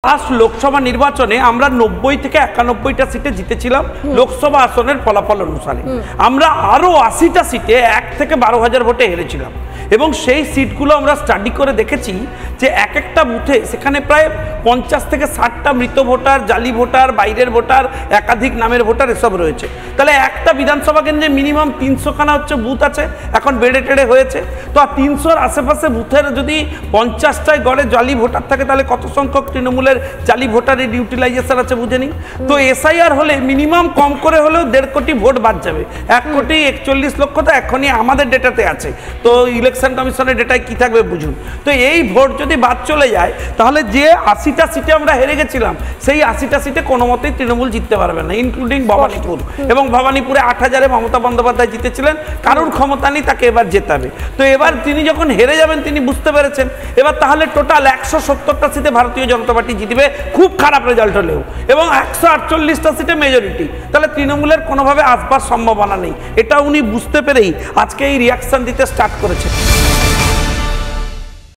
Last Lok Sabha নির্বাচনে আমরা 90 থেকে 91টা সিটে জিতেছিলাম লোকসভা আসনের ফলাফল অনুসারে। আমরা আরো 80টা সিটে 1 থেকে 12,000 ভোটে হেরেছিলাম এবং সেই সিটগুলো আমরা স্টাডি করে দেখেছি যে এক একটা বুথে সেখানে প্রায় 50 থেকে 60টা মৃত ভোটার, জালি ভোটার, বাইরের ভোটার, একাধিক নামের ভোটার এসব রয়েছে। তাহলে একটা বিধানসভা কেন্দ্রে মিনিমাম 300খানা হচ্ছে বুথ আছে, এখন বেড়ে টেড়ে হয়েছে। তো 300-র আশেপাশে বুথের যদি 50টায় গড়ে জালি ভোটার থাকে তাহলে কত সংখ্যক তৃণমূলের জালি ভোটারের ইউটিলাইজেশন আছে বুঝে নিন। তো এসআইআর হলে মিনিমাম কম করে হলেও 1.5 কোটি ভোট বাদ যাবে। 1,41 লক্ষ তো এখনই আমাদের ডেটাতে আছে, তো ইলেকশন কমিশনের ডেটায় কি থাকবে বুঝুন। তো এই ভোট যদি বাদ চলে যায় তাহলে যে 80টা সিটে আমরা হেরে গেছিলাম সেই 80টা সিটে কোনো মতেই তৃণমূল জিততে পারবে না, ইনক্লুডিং ভবানীপুর। এবং ভবানীপুরে 8,000-এ মমতা বন্দ্যোপাধ্যায় জিতেছিলেন, কারোর ক্ষমতা নেই, তাকে এবার জেতাবে। তো এবার তিনি যখন হেরে যাবেন তিনি বুঝতে পেরেছেন এবার তাহলে টোটাল 170টা সিটে ভারতীয় জনতা পার্টি জিতবে, খুব খারাপ রেজাল্ট হলেও, এবং 148টা সিটে মেজরিটি। তাহলে তৃণমূলের কোনোভাবে আসবার সম্ভাবনা নেই, এটা উনি বুঝতে পেরেই আজকে এই রিয়াকশন দিতে স্টার্ট করেছেন।